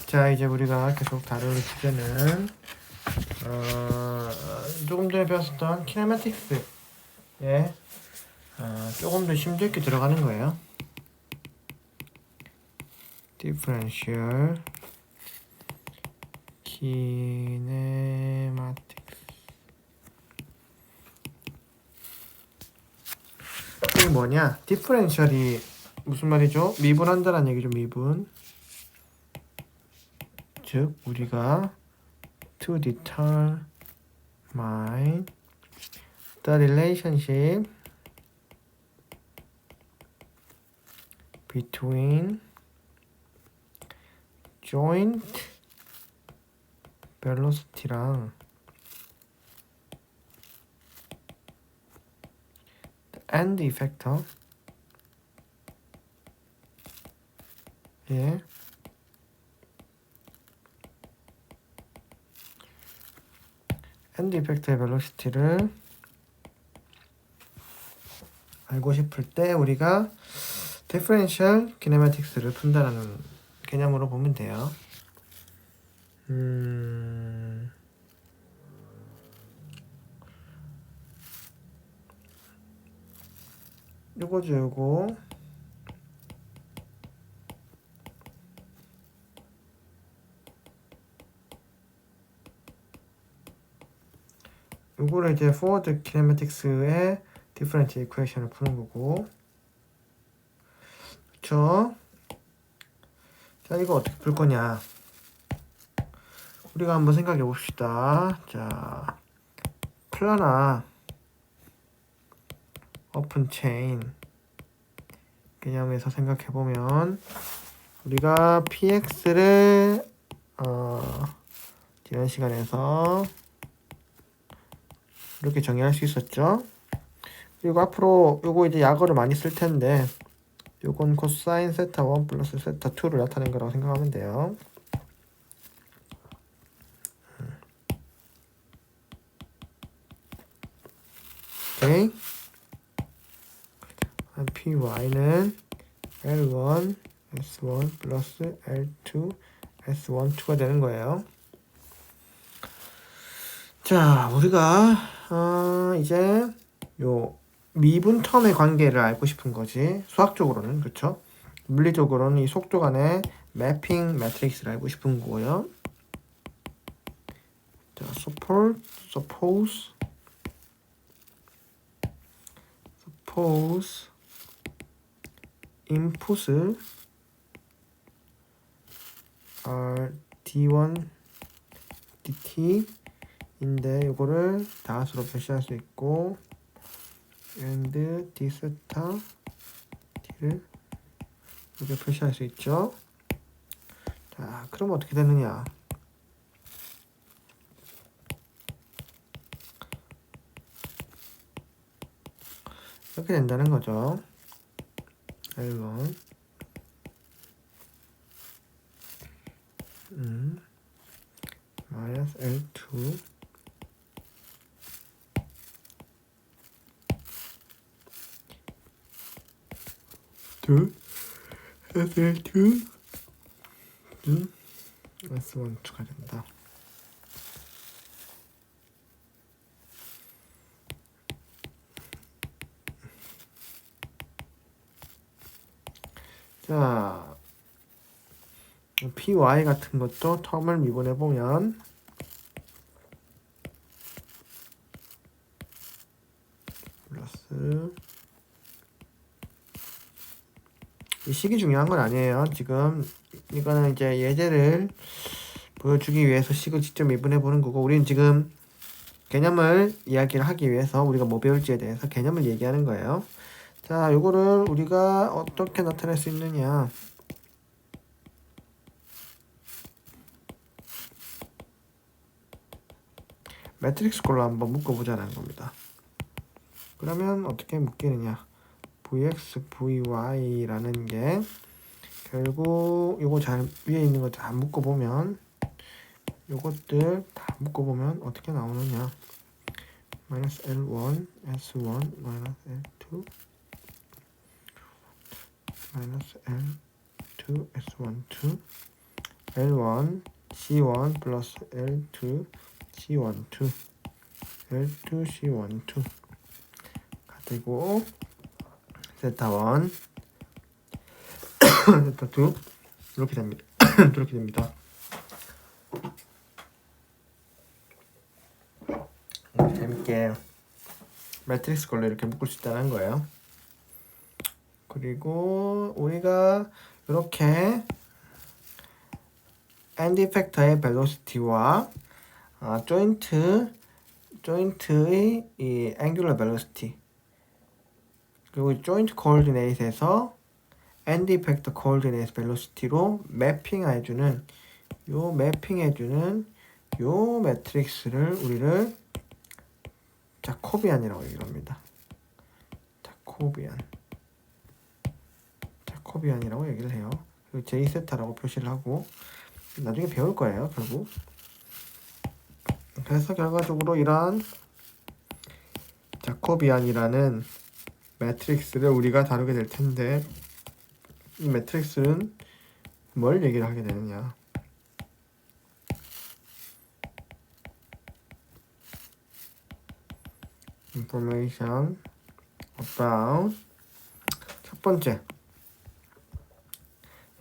자, 이제 우리가 계속 다룰 주제는 조금 전에 배웠었던 키네마틱스에 조금 더 심도 있게 들어가는 거예요. Differential Kinematics. 이게 뭐냐? Differential이 무슨 말이죠? 미분한다는 얘기죠. 미분. 즉 우리가 to determine the relationship between joint velocity랑 end effector 예. end effector의 velocity를 알고 싶을 때 우리가 differential kinematics를 푼다라는 개념으로 보면 돼요. 요거죠, 요거. 요거를 이제 forward kinematics의 differential equation을 푸는 거고. 그쵸? 자, 이거 어떻게 풀 거냐? 우리가 한번 생각해 봅시다. 자, 플라나 오픈 체인 개념에서 생각해 보면 우리가 px를 지난 시간에서 이렇게 정의할 수 있었죠. 그리고 앞으로 요거 이제 약어를 많이 쓸 텐데 요건 코사인 세타 1 플러스 세타 2를 나타낸 거라고 생각하면 돼요. 오케이. py는 L1 S1 플러스 L2 S1 2가 되는 거예요. 자, 우리가 이제 요 미분 텀의 관계를 알고 싶은 거지. 수학적으로는 그렇죠. 물리적으로는 이 속도 간의 매핑 매트릭스를 알고 싶은 거고요. 자, suppose input are d1 dt 인데 이거를 다수로 표시할 수 있고 and d 세타 t를 이렇게 표시할 수 있죠. 자, 그럼 어떻게 되느냐? 이렇게 된다는 거죠. L1 마이너스 L2 S1 2가 된다. 자, py 같은 것도 텀을 미분해 보면 플러스 이 식이 중요한 건 아니에요. 지금 이거는 이제 예제를 보여주기 위해서 식을 직접 미분해 보는 거고, 우리는 지금 개념을 이야기를 하기 위해서 우리가 뭐 배울지에 대해서 개념을 얘기하는 거예요. 자, 요거를 우리가 어떻게 나타낼 수 있느냐? 매트릭스 걸로 한번 묶어보자는 겁니다. 그러면 어떻게 묶이느냐? vx, vy라는 게 결국 요거 잘 위에 있는 거 다 묶어보면 요것들 다 묶어보면 어떻게 나오느냐? 마이너스 L1, S1, 마이너스 L2 마이너스 L2, S1, 2 L1 C1 플러스 L2 C12 L2 C12가 되고 세타1 세타2 이렇게 됩니다. 이렇게 됩니다. 재밌게 매트릭스 걸로 이렇게 묶을 수 있다는 거예요. 그리고 우리가 이렇게 엔드 이펙터의 벨로시티와 조인트의 이 앵귤러 벨로시티 그리고 조인트 코오디네이트에서 엔드 이펙터 코오디네이트 벨로시티로 매핑해주는 요 매트릭스를 우리를 자코비안이라고 얘기를 합니다. 자코비안이라고 얘기를 해요. 그리고 J세타라고 표시를 하고 나중에 배울 거예요, 결국. 그래서 결과적으로 이러한 자코비안이라는 매트릭스를 우리가 다루게 될 텐데 이 매트릭스는 뭘 얘기를 하게 되느냐? information about 첫 번째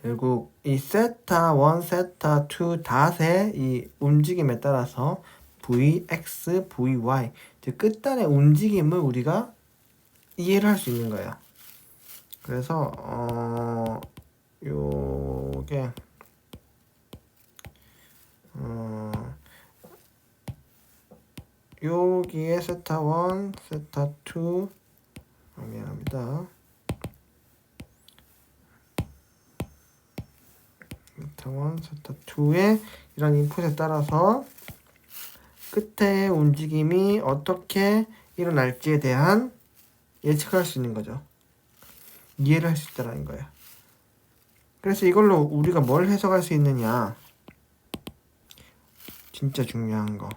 결국 이 세타 1, 세타 2 닷의 이 움직임에 따라서 Vx, Vy 즉 끝단의 움직임을 우리가 이해를 할 수 있는 거예요. 그래서 요게 여기에 세타 1, 세타 2 미안합니다. 세타 1, 세타 2의 이런 인풋에 따라서 끝의 움직임이 어떻게 일어날지에 대한 예측할 수 있는 거죠. 이해를 할 수 있다는 거예요. 그래서 이걸로 우리가 뭘 해석할 수 있느냐? 진짜 중요한 거.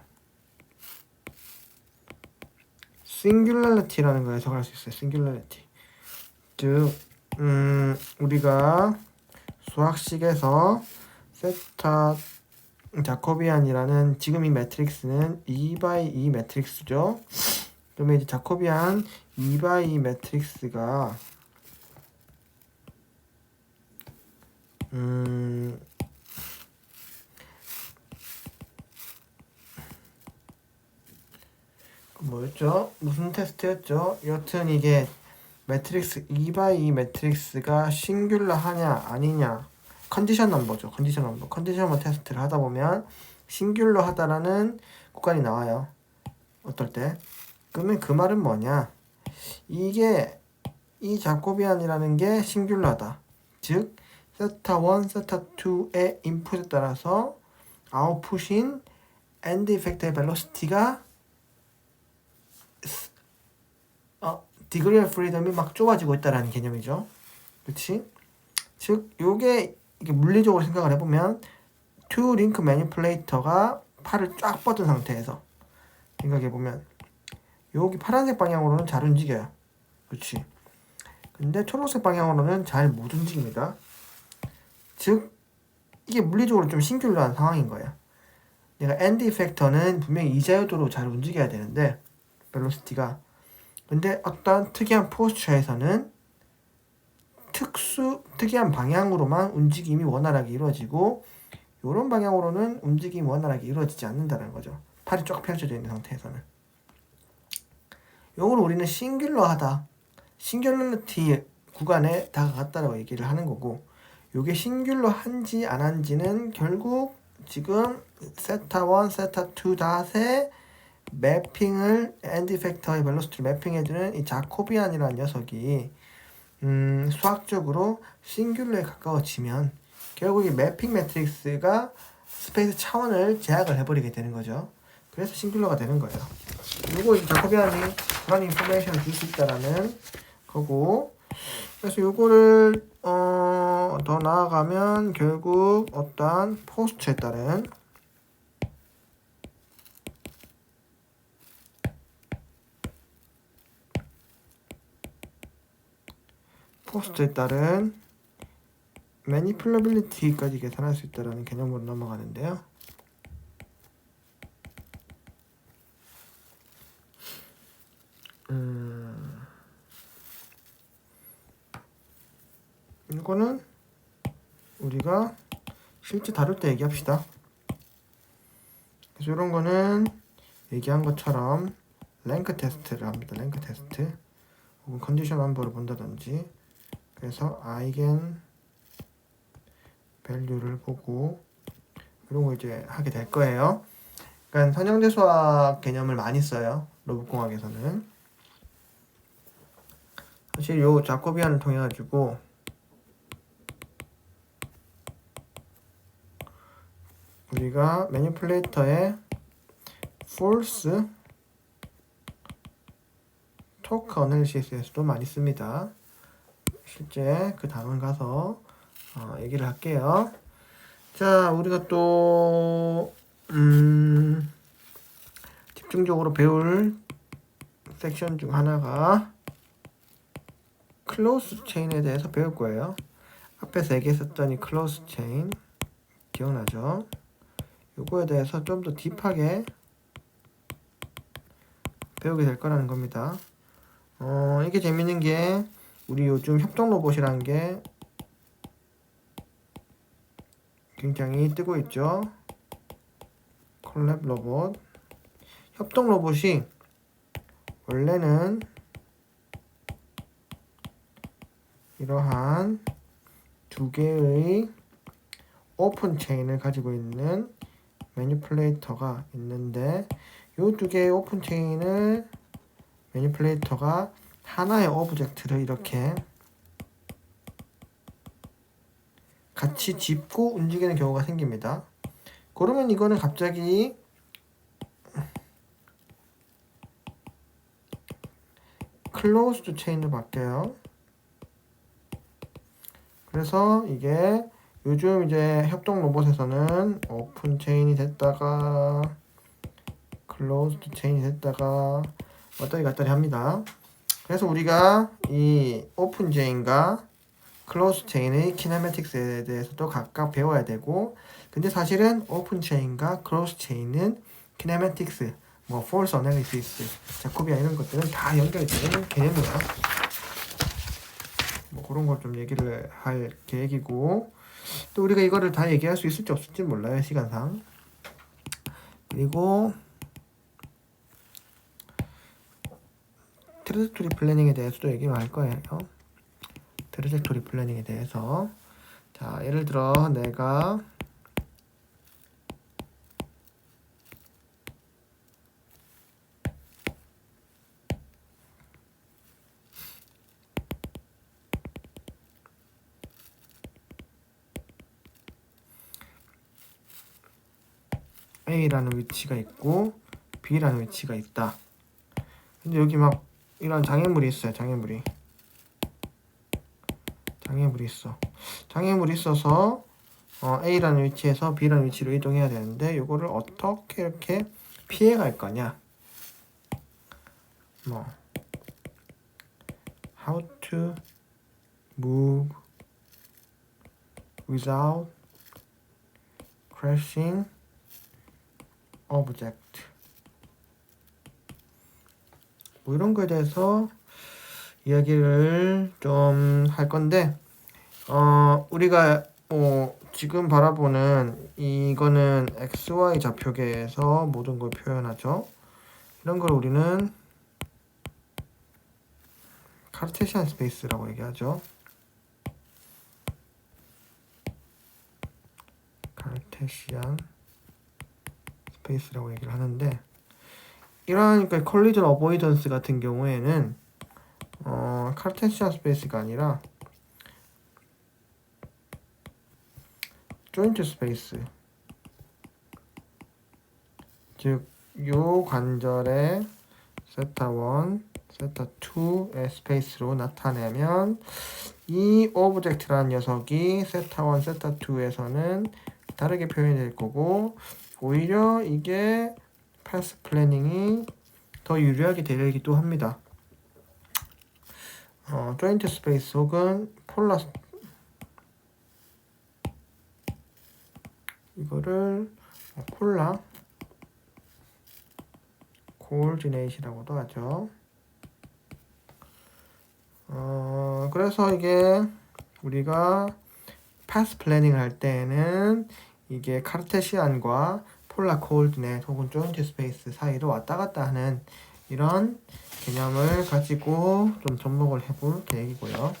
싱귤러리티라는 걸 해석할 수 있어요. 싱귤러리티. 즉, 우리가 수학식에서 세타 자코비안이라는 지금 이 매트릭스는 2x2 매트릭스죠. 그러면 이제 자코비안 2x2 매트릭스가 뭐였죠? 무슨 테스트였죠? 여튼 이게 매트릭스 2x2 매트릭스가 싱귤러 하냐 아니냐 컨디션 넘버죠. 컨디션 넘버 테스트를 하다 보면 싱귤러 하다라는 구간이 나와요. 어떨 때? 그러면 그 말은 뭐냐? 이게 이 자코비안이라는 게 싱귤러다. 즉 세타 1, 세타 2의 인풋에 따라서 아웃풋인 엔드 이펙터의 벨로시티가 디그리 오브 프리덤이 막 좁아지고 있다라는 개념이죠. 그렇지? 즉 요게 이게 물리적으로 생각을 해보면 투 링크 매니플레이터가 팔을 쫙 뻗은 상태에서 생각해보면 여기 파란색 방향으로는 잘 움직여요. 그렇지? 근데 초록색 방향으로는 잘 못 움직입니다. 즉 이게 물리적으로 좀 싱귤러한 상황인 거예요. 내가 엔드 이펙터는 분명히 이자유도로 잘 움직여야 되는데 벨로시티가 근데 어떤 특이한 포스처에서는 특이한 방향으로만 움직임이 원활하게 이루어지고 이런 방향으로는 움직임이 원활하게 이루어지지 않는다는 거죠. 팔이 쫙 펼쳐져 있는 상태에서는. 이걸 우리는 싱귤러하다, 싱귤러리티 구간에 다가갔다라고 얘기를 하는 거고 이게 싱귤러한지 안 한지는 결국 지금 세타 1, 세타 2 닷의 매핑을 엔드 이펙터의 벨로시티를 매핑해주는 이 자코비안이라는 녀석이 수학적으로 싱귤러에 가까워지면 결국 이 매핑 매트릭스가 스페이스 차원을 제약을 해버리게 되는 거죠. 그래서 싱귤러가 되는 거예요. 요거 자코비안이 그런 인포메이션을 줄 수 있다라는 거고 그래서 요거를 더 나아가면 결국 어떠한 포스트에 따른 manipulability까지 계산할 수 있다는 개념으로 넘어가는데요. 이거는 우리가 실제 다룰 때 얘기합시다. 그래서 이런 거는 얘기한 것처럼 랭크 테스트를 합니다. 랭크 테스트 혹은 컨디션 함부를 본다든지. 그래서 아이겐 밸류를 보고 이런 거 이제 하게 될 거예요. 그러니까 선형대 수학 개념을 많이 써요. 로봇공학에서는. 사실 요 자코비안을 통해 가지고 우리가 매니플레이터의 false 토크 어널리시스에서도 많이 씁니다. 실제 그 다음 가서 얘기를 할게요. 자, 우리가 또 집중적으로 배울 섹션 중 하나가 클로스 체인에 대해서 배울 거예요. 앞에서 얘기했었던 이 클로스 체인 기억나죠? 요거에 대해서 좀 더 딥하게 배우게 될 거라는 겁니다. 이게 재밌는 게 우리 요즘 협동 로봇이라는 게 굉장히 뜨고 있죠. 콜랩 로봇. 협동 로봇이 원래는 이러한 두 개의 오픈 체인을 가지고 있는 매니플레이터가 있는데 이 두 개의 오픈 체인을 매니플레이터가 하나의 오브젝트를 이렇게 같이 짚고 움직이는 경우가 생깁니다. 그러면 이거는 갑자기 클로즈드 체인으로 바뀌어요. 그래서 이게 요즘 이제 협동 로봇에서는 오픈 체인이 됐다가 클로즈드 체인이 됐다가 왔다리 갔다리 합니다. 그래서 우리가 이 오픈 체인과 클로즈 체인의 키네매틱스에 대해서도 각각 배워야 되고, 근데 사실은 오픈 체인과 클로즈 체인은 키네매틱스, 뭐 폴스 어널리시스, 자코비아 이런 것들은 다 연결이 되는 개념이야. 뭐 그런 걸 좀 얘기를 할 계획이고, 또 우리가 이거를 다 얘기할 수 있을지 없을지 몰라요, 시간상. 그리고 트레젝토리 플래닝에 대해서도 얘기를 할 거예요. 트레젝토리 플래닝에 대해서. 자, 예를 들어 내가 A라는 위치가 있고 B라는 위치가 있다. 근데 여기 막 이런 장애물이 있어요. 장애물이 있어. 장애물이 있어서 A라는 위치에서 B라는 위치로 이동해야 되는데 이거를 어떻게 이렇게 피해 갈 거냐. 뭐 how to move without crashing object. 뭐 이런 거에 대해서 이야기를 좀 할 건데, 우리가 지금 바라보는 이거는 XY 좌표계에서 모든 걸 표현하죠. 이런 걸 우리는 카르테시안 스페이스라고 얘기하죠. 카르테시안 스페이스라고 얘기를 하는데, 이러한 그러니까 컬리전 어보이던스 같은 경우에는 카르테시안 스페이스가 아니라 조인트 스페이스, 즉 요 관절의 세타 1, 세타 2의 스페이스로 나타내면 이 오브젝트라는 녀석이 세타 1, 세타 2에서는 다르게 표현이 될 거고, 오히려 이게 패스 플래닝이 더 유리하게 되기도 합니다. 조인트 스페이스 혹은 폴라 이거를 콜라 코올디네이트라고도 하죠. 그래서 이게 우리가 패스 플래닝을 할 때에는 이게 카르테시안과 폴라 코올디네이트 혹은 조인트 스페이스 사이로 왔다 갔다 하는 이런 개념을 가지고 좀 접목을 해볼 계획이고요.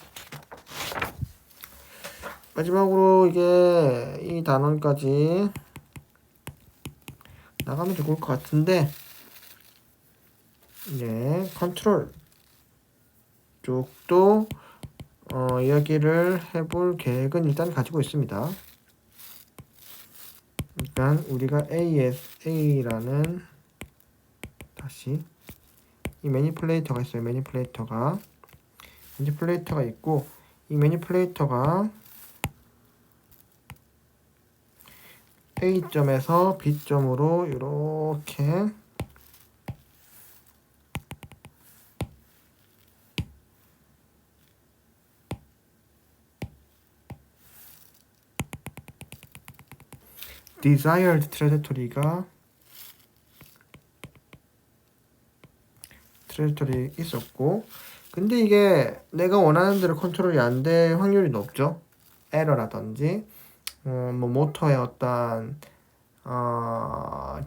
마지막으로 이게 이 단원까지 나가면 좋을 것 같은데, 이제 컨트롤 쪽도 이야기를 해볼 계획은 일단 가지고 있습니다. 일단 우리가 ASA라는 다시 이 매니플레이터가 있어요. 매니플레이터가 있고, 이 매니플레이터가 A점에서 B점으로 이렇게 desired trajectory가 있었고, 근데 이게 내가 원하는 대로 컨트롤이 안 될 확률이 높죠. 에러라든지 뭐 모터의 어떤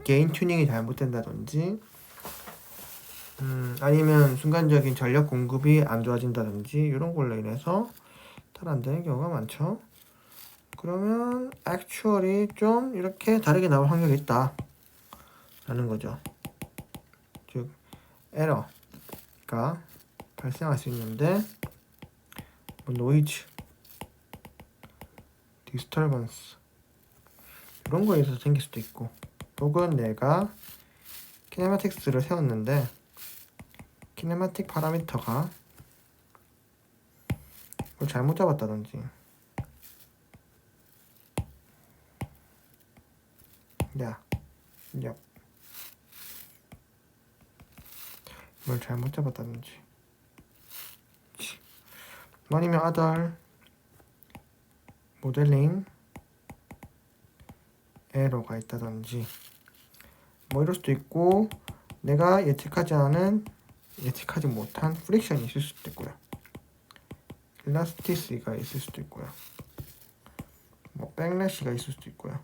게인 튜닝이 잘못된다든지 아니면 순간적인 전력 공급이 안 좋아진다든지 이런 걸로 인해서 잘 안 되는 경우가 많죠. 그러면 액츄얼이 좀 이렇게 다르게 나올 확률이 있다 라는 거죠. 즉 에러가 발생할 수 있는데 뭐 노이즈, 디스터번스 이런 거에 의해서 생길 수도 있고, 혹은 내가 키네마틱스를 세웠는데 키네마틱 파라미터가 뭘 잘못 잡았다든지 뭘 잘못 잡았다든지 아니면 other 모델링 에러가 있다든지 뭐 이럴 수도 있고, 내가 예측하지 못한 프릭션이 있을 수도 있고요. 일라스티시가 있을 수도 있고요. 뭐 백래시가 있을 수도 있고요.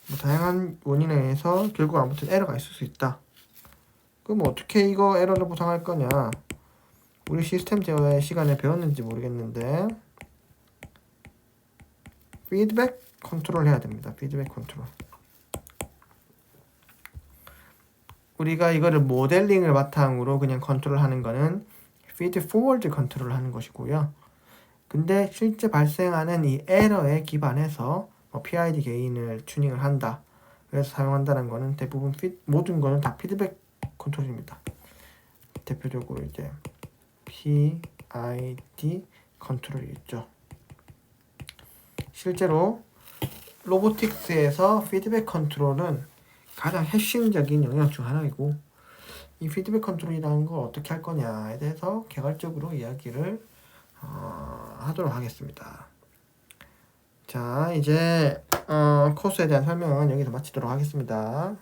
뭐 다양한 원인에 의해서 결국 아무튼 에러가 있을 수 있다. 그럼 어떻게 이거 에러를 보상할 거냐? 우리 시스템 제어의 시간에 배웠는지 모르겠는데 피드백 컨트롤 해야 됩니다. 피드백 컨트롤. 우리가 이거를 모델링을 바탕으로 그냥 컨트롤 하는 거는 피드 포워드 컨트롤 하는 것이고요. 근데 실제 발생하는 이 에러에 기반해서 PID 게인을 튜닝을 한다. 그래서 사용한다는 거는 대부분 모든 거는 다 피드백 컨트롤입니다. 대표적으로 이제 PID 컨트롤이 있죠. 실제로 로보틱스에서 피드백 컨트롤은 가장 핵심적인 영역 중 하나이고, 이 피드백 컨트롤이라는 걸 어떻게 할 거냐에 대해서 개괄적으로 이야기를 하도록 하겠습니다. 자, 이제 코스에 대한 설명은 여기서 마치도록 하겠습니다.